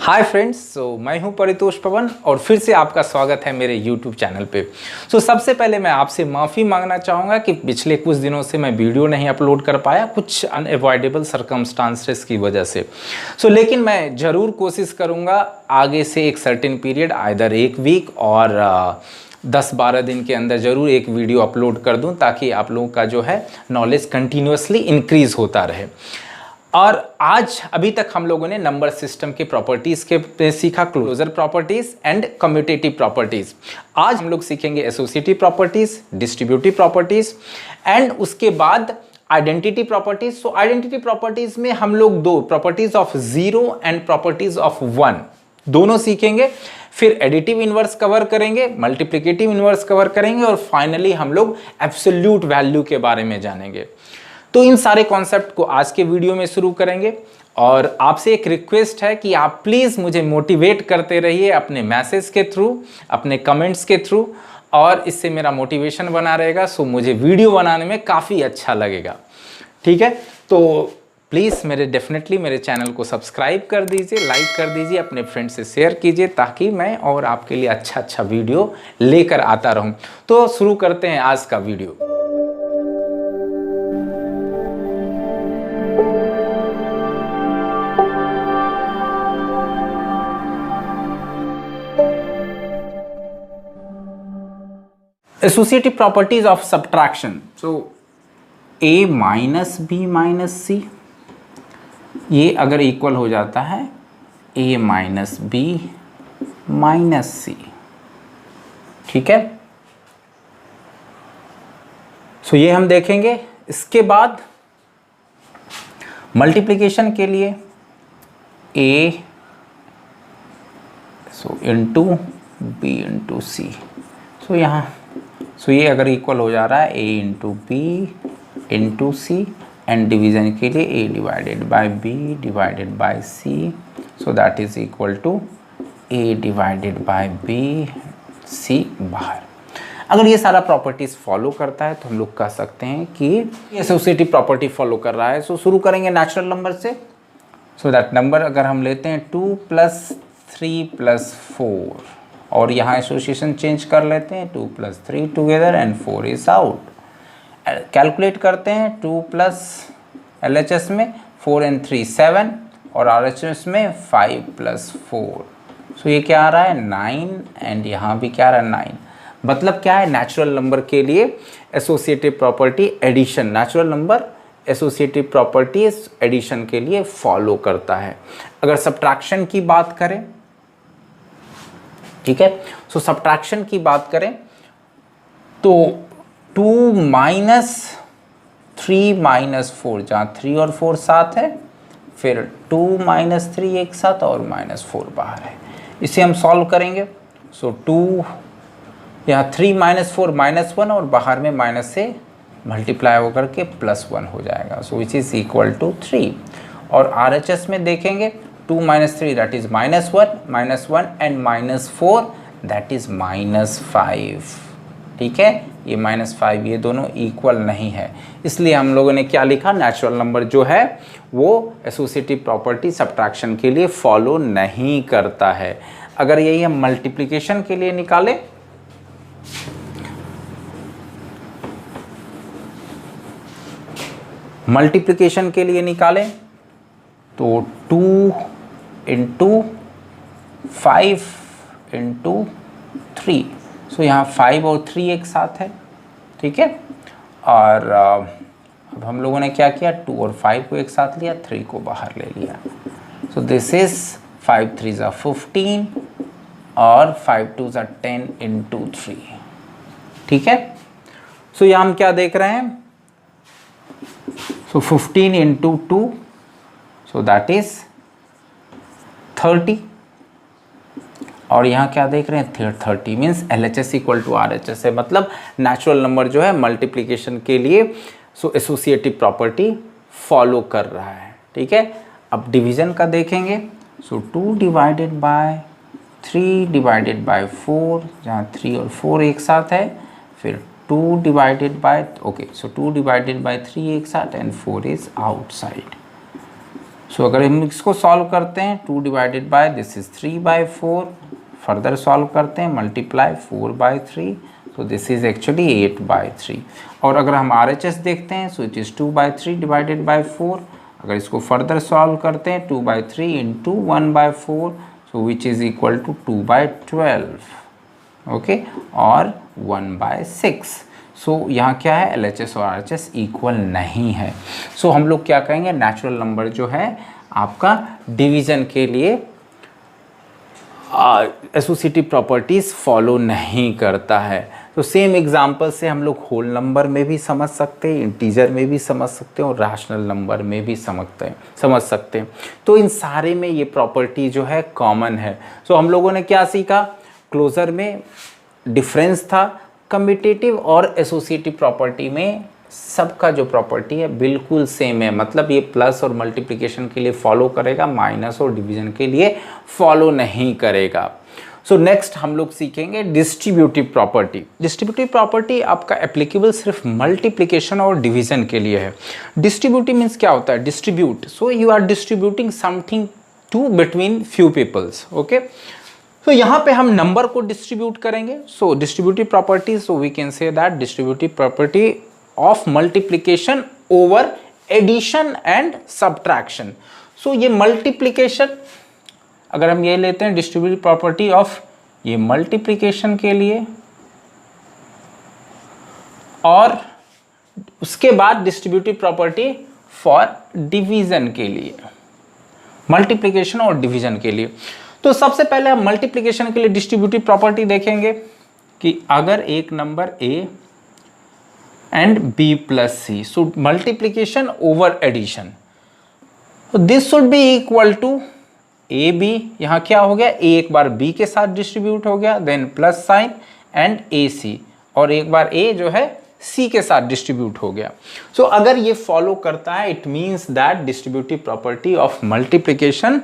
Hi friends, मैं हूं परितोष पवन और फिर से आपका स्वागत है मेरे YouTube चैनल पे। सबसे पहले मैं आपसे माफ़ी मांगना चाहूँगा कि पिछले कुछ दिनों से मैं वीडियो नहीं अपलोड कर पाया, कुछ अनएवॉइडेबल सर्कमस्टांसेस की वजह से। लेकिन मैं ज़रूर कोशिश करूँगा आगे से एक सर्टेन पीरियड, आइदर एक वीक और 10-12 दिन के अंदर ज़रूर एक वीडियो अपलोड कर दूँ, ताकि आप लोगों का जो है नॉलेज कंटिन्यूसली इंक्रीज़ होता रहे। और आज अभी तक हम लोगों ने नंबर सिस्टम के प्रॉपर्टीज़ के सीखा, closure properties and commutative properties. आज हम लोग सीखेंगे associative properties, distributive properties and उसके बाद आइडेंटिटी प्रॉपर्टीज़। आइडेंटिटी प्रॉपर्टीज़ में हम लोग दो properties of zero and properties of one दोनों सीखेंगे। फिर एडिटिव इनवर्स कवर करेंगे, मल्टीप्लिकेटिव इनवर्स कवर करेंगे और फाइनली हम लोग एब्सोल्यूट वैल्यू के बारे में जानेंगे। तो इन सारे कॉन्सेप्ट को आज के वीडियो में शुरू करेंगे और आपसे एक रिक्वेस्ट है कि आप प्लीज़ मुझे मोटिवेट करते रहिए अपने मैसेज के थ्रू, अपने कमेंट्स के थ्रू, और इससे मेरा मोटिवेशन बना रहेगा। मुझे वीडियो बनाने में काफ़ी अच्छा लगेगा। ठीक है, तो प्लीज़ डेफिनेटली मेरे चैनल को सब्सक्राइब कर दीजिए, लाइक कर दीजिए, अपने फ्रेंड से शेयर कीजिए, ताकि मैं और आपके लिए अच्छा वीडियो लेकर आता रहूँ। तो शुरू करते हैं आज का video. Associative properties of subtraction. A minus B minus C, ये अगर इक्वल हो जाता है A minus B minus C, ठीक है। ये हम देखेंगे। इसके बाद मल्टीप्लिकेशन के लिए A into B into C. यहाँ ये अगर इक्वल हो जा रहा है A into B into C, and division के लिए A divided by B divided by C, that is equal to A divided by B, C बाहर। अगर ये सारा प्रॉपर्टीज़ फॉलो करता है तो हम लोग कह सकते हैं कि एसोसिएटिव प्रॉपर्टी फॉलो कर रहा है। शुरू करेंगे नेचुरल नंबर से। दैट नंबर अगर हम लेते हैं 2 + 3 + 4, और यहाँ एसोसिएशन चेंज कर लेते हैं, 2 + 3 together and 4 is out. Calculate करते हैं 2 प्लस LHS में 4 and 3 7, और RHS में 5 + 4। ये क्या आ रहा है 9, एंड यहाँ भी क्या आ रहा है 9। मतलब क्या है, नेचुरल नंबर के लिए associative property addition, natural number associative properties addition के लिए फॉलो करता है। अगर सब्ट्रैक्शन की बात करें, ठीक है, सब्ट्रैक्शन की बात करें तो 2 - 3 - 4, जहाँ 3 और 4 साथ है, फिर 2 - 3 एक साथ और -4 बाहर है। इसे हम सॉल्व करेंगे। 2 यहाँ 3 - 4 -1, और बाहर में माइनस से मल्टीप्लाई होकर के +1 हो जाएगा, विच इज़ इक्वल टू 3। और RHS में देखेंगे 2 - 3 that is -1 and -4 that is -5। ठीक है, ये -5 ये दोनों इक्वल नहीं है, इसलिए हम लोगों ने क्या लिखा, नेचुरल नंबर जो है वो एसोसिएटिव प्रॉपर्टी सब्ट्रैक्शन के लिए फॉलो नहीं करता है। अगर यही हम मल्टीप्लिकेशन के लिए निकालें, तो 2 × 5 × 3, यहाँ 5 और 3 एक साथ है, ठीक है। और अब हम लोगों ने क्या किया, 2 और 5 को एक साथ लिया, 3 को बाहर ले लिया। दिस इज 5 3 = 15 और 5 2 = 10 × 3, ठीक है। यहाँ हम क्या देख रहे हैं, 15 × 2, दैट इज 30, और यहाँ क्या देख रहे हैं 30 means LHS equal to RHS है। मतलब नेचुरल नंबर जो है मल्टीप्लिकेशन के लिए एसोसिएटिव प्रॉपर्टी फॉलो कर रहा है, ठीक है। अब डिवीजन का देखेंगे, 2 डिवाइडेड बाय 3 डिवाइडेड बाय 4, जहाँ 3 और 4 एक साथ है, फिर 2 डिवाइडेड बाय 2 डिवाइडेड बाय 3 एक साथ, एंड 4 इज आउटसाइड। सो अगर हम इसको सॉल्व करते हैं 2 divided by this is 3/4, further solve करते हैं multiply 4/3, so this is actually 8/3। और अगर हम RHS देखते हैं so it is 2/3 divided by 4। अगर इसको फर्दर सॉल्व करते हैं 2/3 into 1/4, so which is equal to 2/12, okay, और 1/6। सो यहाँ क्या है, LHS और RHS इक्वल नहीं है। सो हम लोग क्या कहेंगे, नेचुरल नंबर जो है आपका डिवीज़न के लिए एसोसिएटिव प्रॉपर्टीज़ फॉलो नहीं करता है। तो सेम एग्जांपल से हम लोग होल नंबर में भी समझ सकते हैं, इंटीजर में भी समझ सकते हैं और रैशनल नंबर में भी समझ सकते हैं। तो इन सारे में ये प्रॉपर्टी जो है कॉमन है। सो हम लोगों ने क्या सीखा, क्लोजर में डिफरेंस था, कम्यूटेटिव और एसोसिएटिव प्रॉपर्टी में सबका जो प्रॉपर्टी है बिल्कुल सेम है, मतलब ये प्लस और मल्टीप्लिकेशन के लिए फॉलो करेगा, माइनस और डिवीजन के लिए फॉलो नहीं करेगा। सो नेक्स्ट हम लोग सीखेंगे डिस्ट्रीब्यूटिव प्रॉपर्टी। डिस्ट्रीब्यूटिव प्रॉपर्टी आपका एप्लीकेबल सिर्फ मल्टीप्लिकेशन और डिवीजन के लिए है। डिस्ट्रीब्यूटिव मीन्स क्या होता है, distribute, so you are distributing something to between few peoples, okay. तो यहाँ पे हम नंबर को डिस्ट्रीब्यूट करेंगे। So distributive property, so we can say that distributive property of multiplication over addition and subtraction. So ये मल्टीप्लिकेशन, अगर हम ये लेते हैं डिस्ट्रीब्यूटिव प्रॉपर्टी ऑफ ये मल्टीप्लिकेशन के लिए, और उसके बाद डिस्ट्रीब्यूटिव प्रॉपर्टी फॉर डिवीजन के लिए, मल्टीप्लिकेशन और डिवीजन के लिए। तो सबसे पहले हम मल्टीप्लिकेशन के लिए डिस्ट्रीब्यूटिव प्रॉपर्टी देखेंगे कि अगर एक नंबर a and b plus C, so multiplication over addition, this should be equal to A B. यहाँ क्या हो गया, a एक बार b के साथ डिस्ट्रीब्यूट हो गया, देन प्लस साइन एंड ए सी, और एक बार a जो है c के साथ डिस्ट्रीब्यूट हो गया। सो अगर ये फॉलो करता है, it means that distributive property of multiplication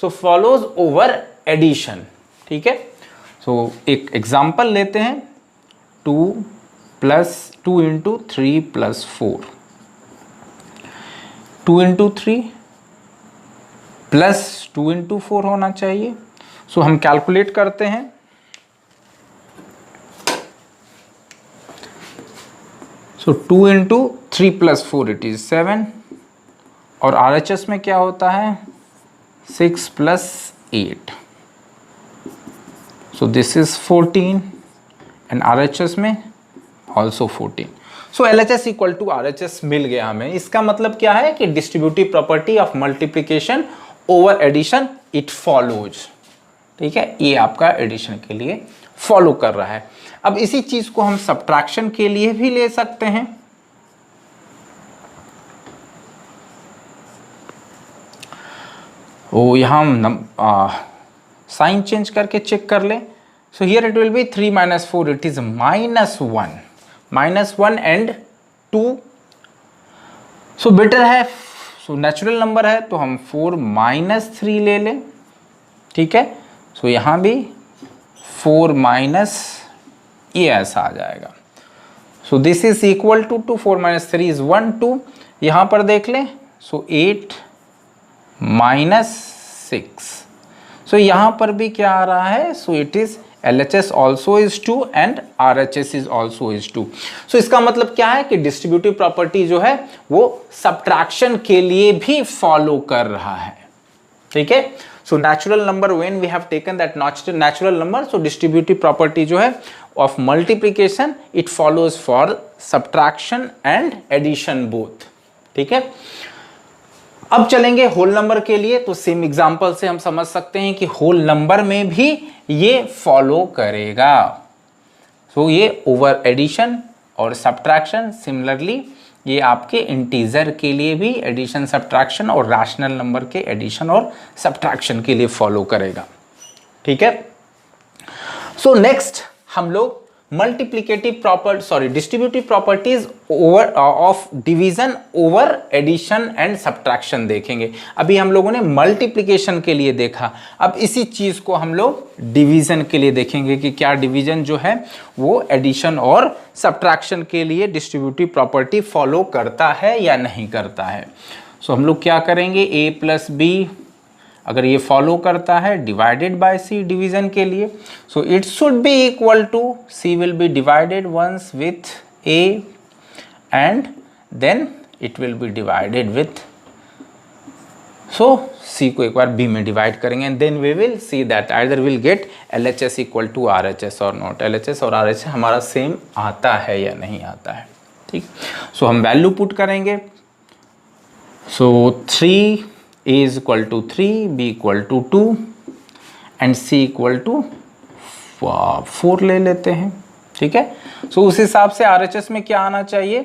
so follows over addition, ठीक है। सो एक एग्जाम्पल लेते हैं, 2 into 3 plus 4, 2 into 3 plus 2 into 4 होना चाहिए। सो हम कैलकुलेट करते हैं, so 2 into 3 plus 4 it is 7, और RHS में क्या होता है 6 plus 8, so this is 14 and RHS में also 14। So LHS equal to RHS मिल गया हमें। इसका मतलब क्या है कि distributive property of multiplication over addition it follows, ठीक है, ये आपका एडिशन के लिए फॉलो कर रहा है। अब इसी चीज को हम सब्ट्रैक्शन के लिए भी ले सकते हैं। ओ यहाँ हम साइन चेंज करके चेक कर लें। So here it will B 3 minus 4, it is -1 and 2। So better है, सो नेचुरल नंबर है तो हम 4 माइनस 3 ले लें, ठीक है। सो यहाँ भी 4 माइनस, ये ऐसा आ जाएगा। So this is equal to 4 minus 3 is 1 2। यहाँ पर देख लें, सो 8 माइनस 6। सो यहाँ पर भी क्या आ रहा है, so it is LHS also is 2 and RHS is also is 2। सो इसका मतलब क्या है कि डिस्ट्रीब्यूटिव प्रॉपर्टी जो है वो सब्ट्रैक्शन के लिए भी फॉलो कर रहा है, ठीक है। So natural number, when we have taken that natural number, so distributive property जो है of multiplication it follows for subtraction and addition both, ठीक है। अब चलेंगे होल नंबर के लिए। तो सेम एग्जांपल से हम समझ सकते हैं कि होल नंबर में भी ये फॉलो करेगा। सो ये ओवर एडिशन और सब्ट्रैक्शन, सिमिलरली ये आपके इंटीजर के लिए भी एडिशन सब्ट्रैक्शन और रैशनल नंबर के एडिशन और सब्ट्रैक्शन के लिए फॉलो करेगा, ठीक है। सो नेक्स्ट हम लोग distributive properties over of division over addition and subtraction देखेंगे। अभी हम लोगों ने मल्टीप्लिकेशन के लिए देखा, अब इसी चीज को हम लोग डिवीजन के लिए देखेंगे कि क्या डिवीजन जो है वो एडिशन और सब्ट्रैक्शन के लिए डिस्ट्रीब्यूटिव प्रॉपर्टी फॉलो करता है या नहीं करता है। सो हम लोग क्या करेंगे, ए प्लस बी अगर ये फॉलो करता है डिवाइडेड बाय सी डिवीजन के लिए, so it should be equal to C will be divided once with A and then it will be divided with, so C को एक बार बी में डिवाइड करेंगे and then we will see that either will get LHS equal to RHS और not. LHS और RHS हमारा same आता है या नहीं आता है, ठीक। सो हम वैल्यू पुट करेंगे, सो 3 A is equal to 3, B equal to 2 and C equal to 4 ले लेते हैं, ठीक है। सो उस हिसाब से RHS में क्या आना चाहिए,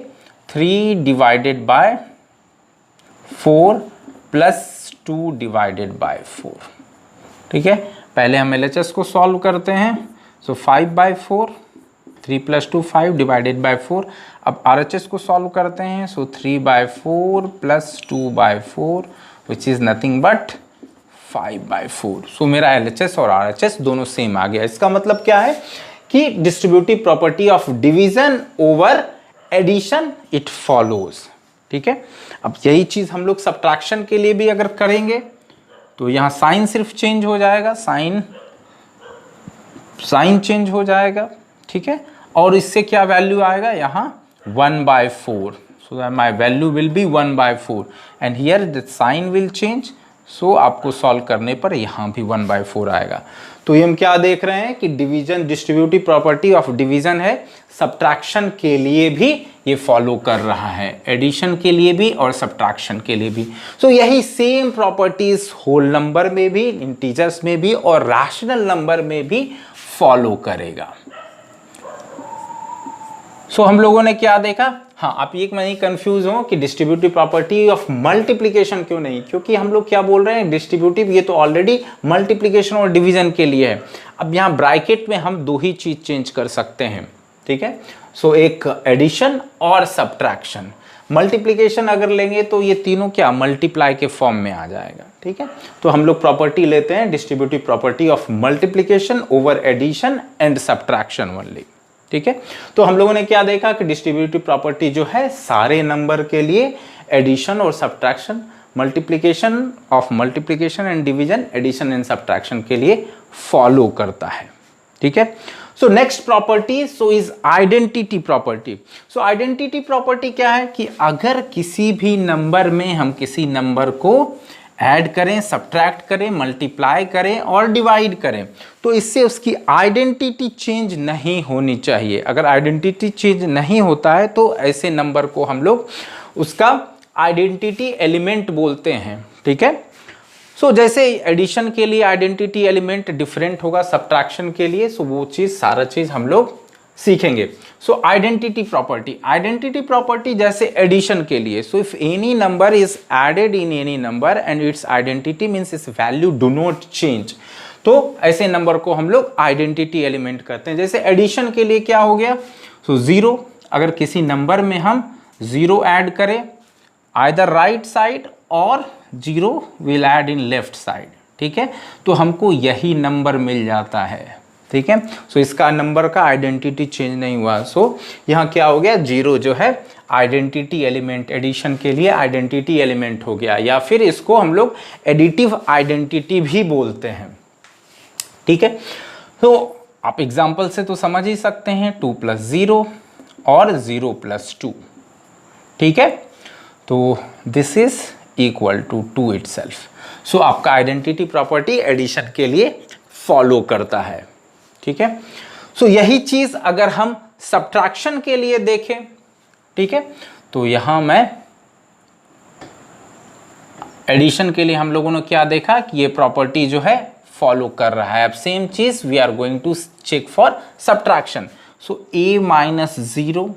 3 divided by 4 plus 2 divided by 4, ठीक है। पहले हम LHS को सॉल्व करते हैं, सो 5/4, 3 प्लस 2 5 डिवाइडेड बाय 4। अब RHS को सॉल्व करते हैं, सो 3/4 plus 2/4 which is nothing but 5/4। सो मेरा LHS और RHS दोनों सेम आ गया। इसका मतलब क्या है कि distributive property of division over addition it follows, ठीक है। अब यही चीज हम लोग सब्ट्रैक्शन के लिए भी अगर करेंगे तो यहाँ साइन सिर्फ चेंज हो जाएगा, साइन चेंज हो जाएगा, ठीक है। और इससे क्या वैल्यू आएगा यहाँ 1/4, so that my value will be 1/4 and here the sign will change, so आपको सॉल्व करने पर यहाँ भी 1/4 आएगा। तो ये हम क्या देख रहे हैं कि division distributive property of division है, सब्ट्रैक्शन के लिए भी ये फॉलो कर रहा है, एडिशन के लिए भी और सब्ट्रैक्शन के लिए भी। सो यही सेम प्रॉपर्टीज होल नंबर में भी, इंटीजर्स में भी और रैशनल नंबर में भी फॉलो करेगा। सो हम लोगों ने क्या देखा, हाँ आप ये नहीं कंफ्यूज हो कि डिस्ट्रीब्यूटिव प्रॉपर्टी ऑफ मल्टीप्लिकेशन क्यों नहीं, क्योंकि हम लोग क्या बोल रहे हैं डिस्ट्रीब्यूटिव, ये तो ऑलरेडी मल्टीप्लिकेशन और डिवीजन के लिए है। अब यहाँ ब्रैकेट में हम दो ही चीज चेंज कर सकते हैं, ठीक है। सो एक एडिशन और सब्ट्रैक्शन। मल्टीप्लिकेशन अगर लेंगे तो ये तीनों क्या मल्टीप्लाई के फॉर्म में आ जाएगा, ठीक है। तो हम लोग प्रॉपर्टी लेते हैं distributive property of multiplication over addition and subtraction only, ठीक है। तो हम लोगों ने क्या देखा कि डिस्ट्रीब्यूटिव प्रॉपर्टी जो है सारे नंबर के लिए एडिशन और subtraction, multiplication of multiplication and division, addition and subtraction के लिए फॉलो करता है, ठीक है। So next property so is identity property. So identity property क्या है कि अगर किसी भी नंबर में हम किसी नंबर को ऐड करें, सब्ट्रैक्ट करें, मल्टीप्लाई करें और डिवाइड करें तो इससे उसकी आइडेंटिटी चेंज नहीं होनी चाहिए। अगर आइडेंटिटी चेंज नहीं होता है तो ऐसे नंबर को हम लोग उसका आइडेंटिटी एलिमेंट बोलते हैं, ठीक है। सो जैसे एडिशन के लिए आइडेंटिटी एलिमेंट डिफरेंट होगा सब्ट्रैक्शन के लिए, सो वो चीज़ सारा चीज़ हम लोग सीखेंगे। सो आइडेंटिटी प्रॉपर्टी जैसे एडिशन के लिए, so if any number is added in any number and its identity means its value do not change, तो ऐसे नंबर को हम लोग आइडेंटिटी एलिमेंट करते हैं। जैसे एडिशन के लिए क्या हो गया, सो 0, अगर किसी नंबर में हम 0 ऐड करें आइदर राइट साइड और 0 will add in left side, ठीक है, तो हमको यही नंबर मिल जाता है, ठीक है। सो इसका नंबर का आइडेंटिटी चेंज नहीं हुआ। सो यहाँ क्या हो गया, 0 जो है आइडेंटिटी एलिमेंट, एडिशन के लिए आइडेंटिटी एलिमेंट हो गया, या फिर इसको हम लोग एडिटिव आइडेंटिटी भी बोलते हैं, ठीक है। तो आप एग्जाम्पल से तो समझ ही सकते हैं 2 + 0 और 0 + 2, ठीक है। तो this is equal to 2 itself. So आपका आइडेंटिटी प्रॉपर्टी एडिशन के लिए फॉलो करता है, ठीक है। सो यही चीज अगर हम सब्ट्रैक्शन के लिए देखें, ठीक है, तो यहां मैं एडिशन के लिए हम लोगों ने क्या देखा कि ये प्रॉपर्टी जो है फॉलो कर रहा है। अब सेम चीज we are going to check for subtraction. So a - 0,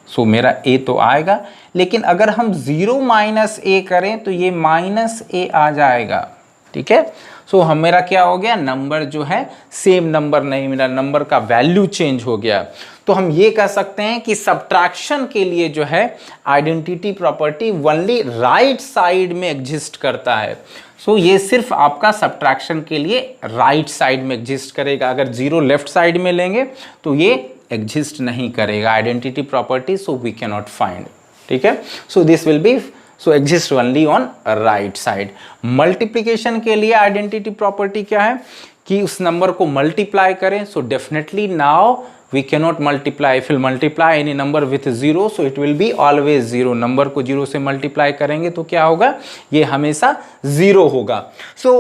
so मेरा a तो आएगा, लेकिन अगर हम 0 - a करें तो ये -a आ जाएगा, ठीक है। सो हम मेरा क्या हो गया, नंबर जो है सेम नंबर नहीं, मेरा नंबर का वैल्यू चेंज हो गया। तो हम ये कह सकते हैं कि सब्ट्रैक्शन के लिए जो है identity property only right side में एग्जिस्ट करता है। सो ये सिर्फ आपका सब्ट्रैक्शन के लिए राइट साइड में एग्जिस्ट करेगा। अगर 0 लेफ्ट साइड में लेंगे तो ये एग्जिस्ट नहीं करेगा identity property, so we can not find, ठीक है। So this will be so exist only on right side. Multiplication के लिए आइडेंटिटी प्रॉपर्टी क्या है कि उस नंबर को मल्टीप्लाई करें, so definitely now we cannot multiply. If you multiply any number with 0, so it will be always 0. Number को 0 से मल्टीप्लाई करेंगे तो क्या होगा, ये हमेशा 0 होगा। सो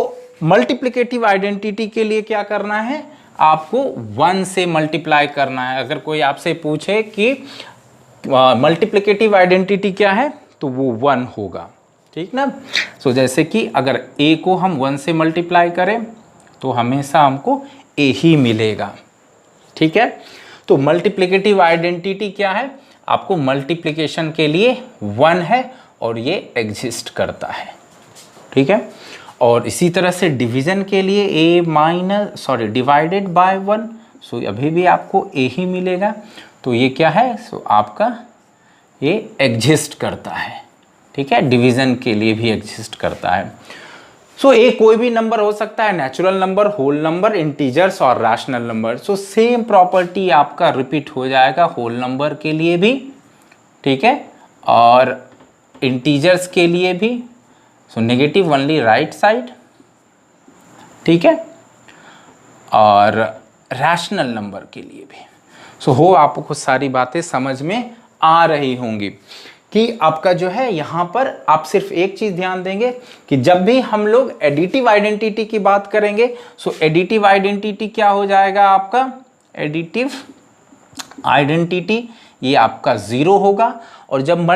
मल्टीप्लिकेटिव आइडेंटिटी के लिए क्या करना है, आपको 1 से मल्टीप्लाई करना है। अगर कोई आपसे पूछे कि मल्टीप्लिकेटिव आइडेंटिटी क्या है तो वो 1 होगा, ठीक ना। सो जैसे कि अगर a को हम 1 से मल्टीप्लाई करें तो हमेशा हमको a ही मिलेगा, ठीक है। तो मल्टीप्लिकेटिव आइडेंटिटी क्या है, आपको मल्टीप्लिकेशन के लिए 1 है और ये एग्जिस्ट करता है, ठीक है। और इसी तरह से डिवीजन के लिए डिवाइडेड बाय 1, सो अभी भी आपको a ही मिलेगा। तो ये क्या है, सो आपका ये एग्जिस्ट करता है, ठीक है। डिवीजन के लिए भी एग्जिस्ट करता है। सो ए कोई भी नंबर हो सकता है, natural number, whole number, integers और rational number. So same property आपका रिपीट हो जाएगा होल नंबर के लिए भी, ठीक है, और इंटीजर्स के लिए भी। So negative only right side, ठीक है, और रैशनल नंबर के लिए भी। सो आपको सारी बातें समझ में आ रही होंगी कि आपका जो है यहाँ पर आप सिर्फ एक चीज़ ध्यान देंगे कि जब भी हम लोग एडिटिव आइडेंटिटी की बात करेंगे, सो एडिटिव आइडेंटिटी क्या हो जाएगा आपका, एडिटिव आइडेंटिटी ये आपका 0 होगा। और जब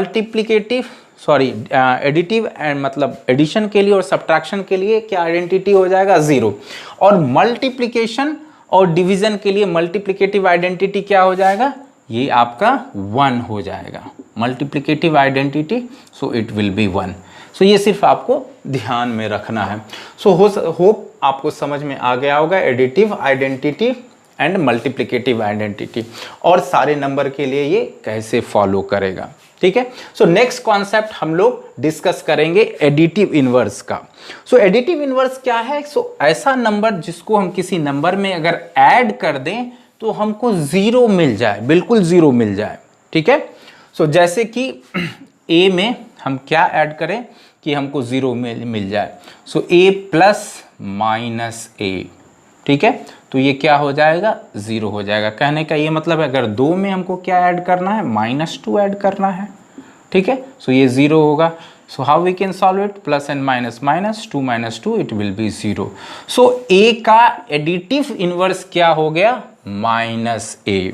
एडिटिव एंड मतलब एडिशन के लिए और सब्ट्रैक्शन के लिए क्या आइडेंटिटी हो जाएगा, 0। और मल्टीप्लिकेशन और डिवीजन के लिए मल्टीप्लिकेटिव आइडेंटिटी क्या हो जाएगा, ये आपका 1 हो जाएगा। Multiplicative identity, so it will B 1। सो ये सिर्फ आपको ध्यान में रखना है। सो होप आपको समझ में आ गया होगा additive identity and multiplicative identity, और सारे नंबर के लिए ये कैसे फॉलो करेगा, ठीक है। सो नेक्स्ट कॉन्सेप्ट हम लोग डिस्कस करेंगे एडिटिव इनवर्स का। सो एडिटिव इनवर्स क्या है, सो ऐसा नंबर जिसको हम किसी नंबर में अगर ऐड कर दें तो हमको 0 मिल जाए, बिल्कुल 0 मिल जाए, ठीक है। सो जैसे कि a में हम क्या ऐड करें कि हमको 0 मिल जाए, सो a प्लस माइनस a, ठीक है, तो ये क्या हो जाएगा, 0 हो जाएगा। कहने का ये मतलब है अगर 2 में हमको क्या ऐड करना है, -2 ऐड करना है, ठीक है, सो ये 0 होगा। So how we can solve it, plus and minus, -2 - 2 it will be 0। So a का एडिटिव इनवर्स क्या हो गया, -a।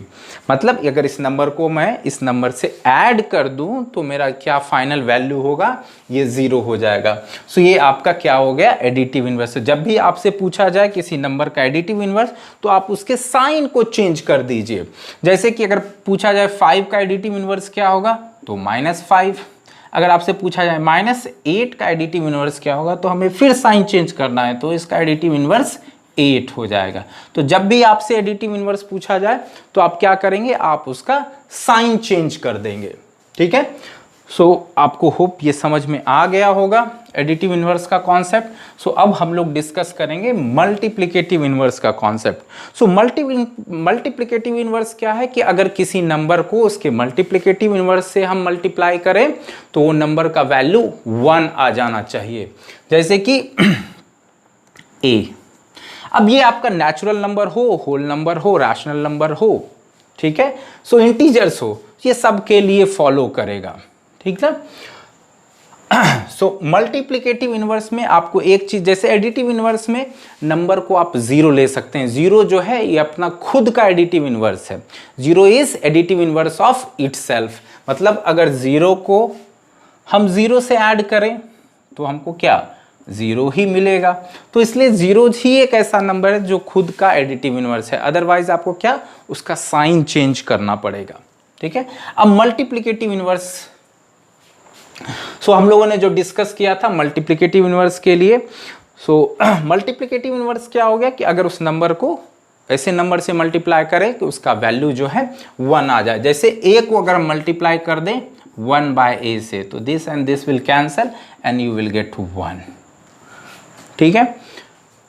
मतलब अगर इस नंबर को मैं इस नंबर से ऐड कर दूं तो मेरा क्या फाइनल वैल्यू होगा, ये 0 हो जाएगा। सो ये आपका क्या हो गया, एडिटिव इनवर्स। जब भी आपसे पूछा जाए किसी नंबर का एडिटिव इनवर्स तो आप उसके साइन को चेंज कर दीजिए। जैसे कि अगर पूछा जाए 5 का एडिटिव इनवर्स क्या होगा तो -5। अगर आपसे पूछा जाए -8 का एडिटिव इनवर्स क्या होगा तो हमें फिर साइन चेंज करना है, तो इसका एडिटिव इनवर्स 8 हो जाएगा। तो जब भी आपसे एडिटिव इनवर्स पूछा जाए तो आप क्या करेंगे, आप उसका साइन चेंज कर देंगे, ठीक है। सो आपको होप ये समझ में आ गया होगा एडिटिव इनवर्स का कॉन्सेप्ट। सो अब हम लोग डिस्कस करेंगे मल्टीप्लिकेटिव इनवर्स का कॉन्सेप्ट। सो मल्टीप्लिकेटिव इनवर्स क्या है कि अगर किसी नंबर को उसके मल्टीप्लिकेटिव इनवर्स से हम मल्टीप्लाई करें तो वो नंबर का वैल्यू 1 आ जाना चाहिए। जैसे कि a, अब ये आपका नेचुरल नंबर हो, होल नंबर हो, रैशनल नंबर हो, ठीक है, सो इंटीजर्स हो, ये सब के लिए फॉलो करेगा, ठीक है। सो मल्टीप्लिकेटिव इनवर्स में आपको एक चीज, जैसे एडिटिव इनवर्स में नंबर को आप 0 ले सकते हैं। 0 जो है ये अपना खुद का एडिटिव इनवर्स है। 0 is additive inverse of itself. मतलब अगर 0 को हम 0 से ऐड करें तो हमको क्या 0 ही मिलेगा। तो इसलिए 0 ही एक ऐसा नंबर है जो खुद का एडिटिव इनवर्स है। अदरवाइज आपको क्या उसका साइन चेंज करना पड़ेगा, ठीक है। अब मल्टीप्लिकेटिव इनवर्स, सो हम लोगों ने जो डिस्कस किया था मल्टीप्लिकेटिव इनवर्स के लिए, सो मल्टीप्लिकेटिव इनवर्स क्या हो गया कि अगर उस नंबर को ऐसे नंबर से मल्टीप्लाई करें कि उसका वैल्यू जो है 1 आ जाए। जैसे a को अगर मल्टीप्लाई कर दें 1/a से तो this and this will cancel and you will get 1, ठीक है।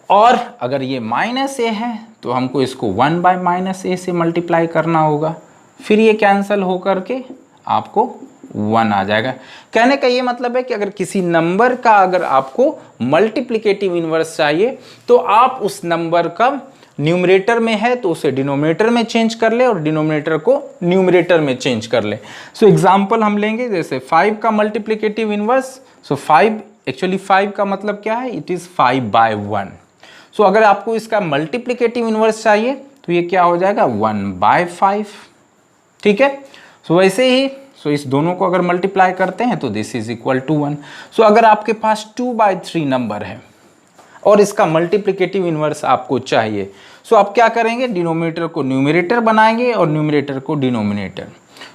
और अगर ये -a है तो हमको इसको 1/-a से मल्टीप्लाई करना होगा, फिर ये कैंसिल हो करके आपको 1 आ जाएगा। कहने का ये मतलब है कि अगर किसी नंबर का अगर आपको मल्टीप्लिकेटिव इन्वर्स चाहिए तो आप उस नंबर का न्यूमरेटर में है तो उसे डिनोमिनेटर में चेंज कर ले और डिनोमिनेटर को न्यूमरेटर में चेंज कर ले। सो एग्जांपल हम लेंगे जैसे 5 का मल्टीप्लिकेटिव इन्वर्स। सो 5 एक्चुअली 5 का मतलब क्या है, इट इज़ 5/1। सो अगर आपको इसका मल्टीप्लिकेटिव इन्वर्स चाहिए तो ये क्या हो जाएगा 1/5। ठीक है। सो वैसे ही इस दोनों को अगर मल्टीप्लाई करते हैं तो दिस इज इक्वल टू 1। सो अगर आपके पास 2/3 नंबर है और इसका मल्टीप्लिकेटिव इन्वर्स आपको चाहिए, सो आप क्या करेंगे, डिनोमिनेटर को न्यूमरेटर बनाएंगे और न्यूमरेटर को डिनोमिनेटर।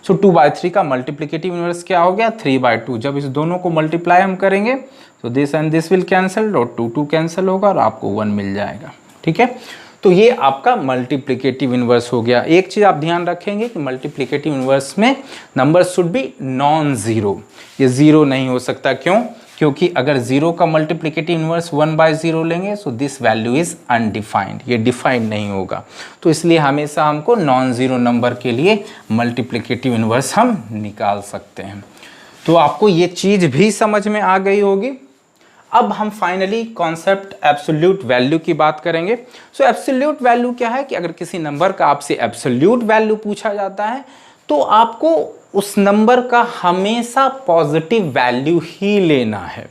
सो 2/3 का मल्टीप्लिकेटिव इन्वर्स क्या हो गया 3/2। जब इस दोनों को मल्टीप्लाई हम करेंगे तो this and this will cancel और 2 कैंसिल होगा और आपको 1 मिल जाएगा। ठीक है। तो ये आपका मल्टीप्लिकेटिव इन्वर्स हो गया। एक चीज़ आप ध्यान रखेंगे कि मल्टीप्लिकेटिव इन्वर्स में number should be non zero, ये ज़ीरो नहीं हो सकता। क्यों? क्योंकि अगर 0 का मल्टीप्लिकेटिव इन्वर्स 1/0 लेंगे so this value is undefined, ये डिफाइंड नहीं होगा। तो इसलिए हमेशा हमको नॉन ज़ीरो नंबर के लिए मल्टीप्लिकेटिव इन्वर्स हम निकाल सकते हैं। तो आपको ये चीज़ भी समझ में आ गई होगी। अब हम फाइनली कॉन्सेप्ट एब्सोल्यूट वैल्यू की बात करेंगे। सो एब्सोल्यूट वैल्यू क्या है कि अगर किसी नंबर का आपसे एब्सोल्यूट वैल्यू पूछा जाता है तो आपको उस नंबर का हमेशा पॉजिटिव वैल्यू ही लेना है।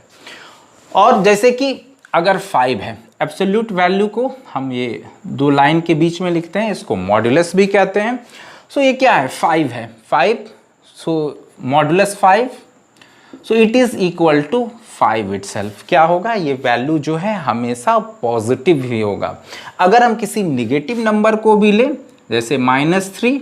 और जैसे कि अगर 5 है, एब्सोल्यूट वैल्यू को हम ये 2 लाइन के बीच में लिखते हैं, इसको मॉडुलस भी कहते हैं। सो ये क्या है 5 है, 5 so modulus 5 so it is equal to 5 itself. क्या होगा, ये वैल्यू जो है हमेशा पॉजिटिव ही होगा। अगर हम किसी निगेटिव नंबर को भी लें जैसे -3,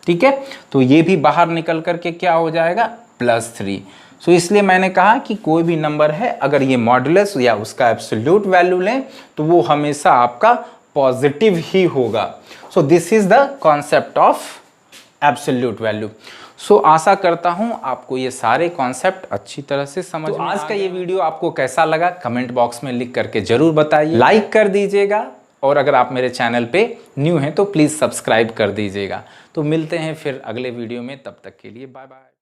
ठीक है, तो ये भी बाहर निकल करके क्या हो जाएगा +3। सो इसलिए मैंने कहा कि कोई भी नंबर है अगर ये मॉडुलस या उसका एब्सोल्यूट वैल्यू लें तो वो हमेशा आपका पॉजिटिव ही होगा। So this is the concept of absolute value. So आशा करता हूँ आपको ये सारे कॉन्सेप्ट अच्छी तरह से समझ में। आज का ये वीडियो आपको कैसा लगा कमेंट बॉक्स में लिख करके जरूर बताइए, लाइक कर दीजिएगा और अगर आप मेरे चैनल पे न्यू हैं तो प्लीज़ सब्सक्राइब कर दीजिएगा। तो मिलते हैं फिर अगले वीडियो में, तब तक के लिए बाय बाय।